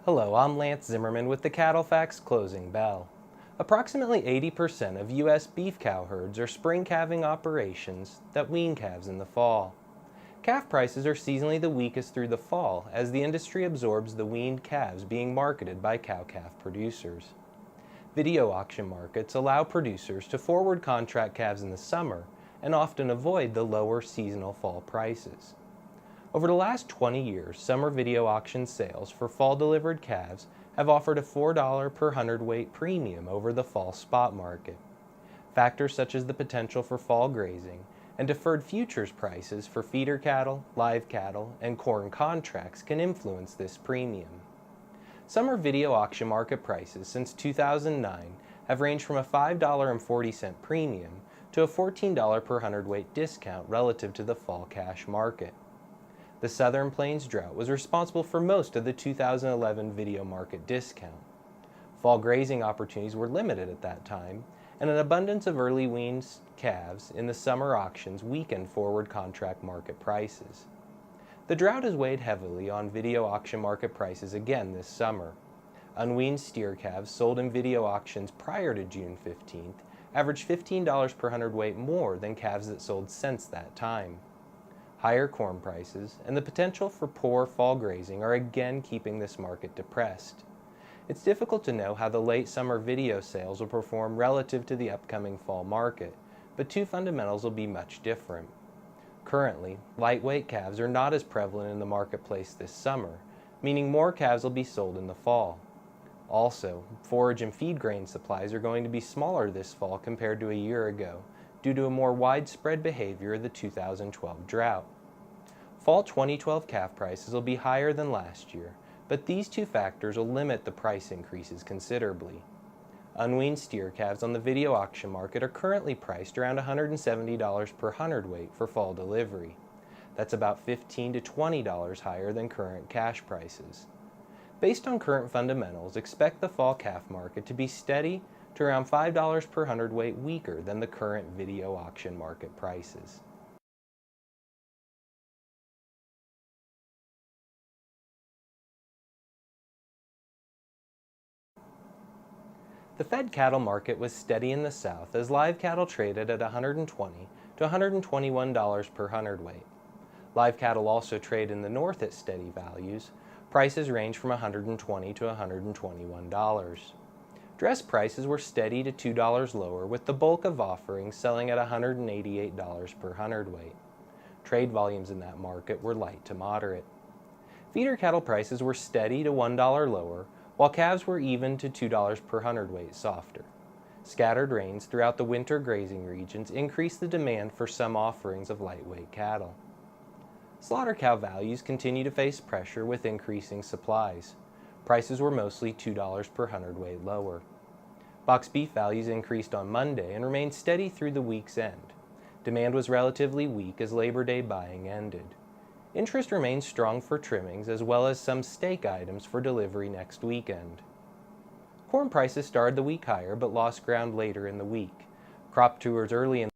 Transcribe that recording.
Hello, I'm Lance Zimmerman with the Cattle Facts Closing Bell. Approximately 80% of U.S. beef cow herds are spring calving operations that wean calves in the fall. Calf prices are seasonally the weakest through the fall as the industry absorbs the weaned calves being marketed by cow-calf producers. Video auction markets allow producers to forward contract calves in the summer and often avoid the lower seasonal fall prices. Over the last 20 years, summer video auction sales for fall-delivered calves have offered a $4 per hundredweight premium over the fall spot market. Factors such as the potential for fall grazing and deferred futures prices for feeder cattle, live cattle, and corn contracts can influence this premium. Summer video auction market prices since 2009 have ranged from a $5.40 premium to a $14 per hundredweight discount relative to the fall cash market. The Southern Plains drought was responsible for most of the 2011 video market discount. Fall grazing opportunities were limited at that time, and an abundance of early weaned calves in the summer auctions weakened forward contract market prices. The drought has weighed heavily on video auction market prices again this summer. Unweaned steer calves sold in video auctions prior to June 15th averaged $15 per hundredweight more than calves that sold since that time. Higher corn prices and the potential for poor fall grazing are again keeping this market depressed. It's difficult to know how the late summer video sales will perform relative to the upcoming fall market, but two fundamentals will be much different. Currently, lightweight calves are not as prevalent in the marketplace this summer, meaning more calves will be sold in the fall. Also, forage and feed grain supplies are going to be smaller this fall compared to a year ago, due to a more widespread behavior of the 2012 drought. Fall 2012 calf prices will be higher than last year, but these two factors will limit the price increases considerably. Unweaned steer calves on the video auction market are currently priced around $170 per hundredweight for fall delivery. That's about $15 to $20 higher than current cash prices. Based on current fundamentals, expect the fall calf market to be steady to around $5 per hundredweight weaker than the current video auction market prices. The fed cattle market was steady in the South as live cattle traded at $120 to $121 per hundredweight. Live cattle also trade in the North at steady values. Prices range from $120 to $121. Dress prices were steady to $2 lower, with the bulk of offerings selling at $188 per hundredweight. Trade volumes in that market were light to moderate. Feeder cattle prices were steady to $1 lower, while calves were even to $2 per hundredweight softer. Scattered rains throughout the winter grazing regions increased the demand for some offerings of lightweight cattle. Slaughter cow values continue to face pressure with increasing supplies. Prices were mostly $2 per hundredweight lower. Box beef values increased on Monday and remained steady through the week's end. Demand was relatively weak as Labor Day buying ended. Interest remains strong for trimmings as well as some steak items for delivery next weekend. Corn prices started the week higher but lost ground later in the week. Crop tours early in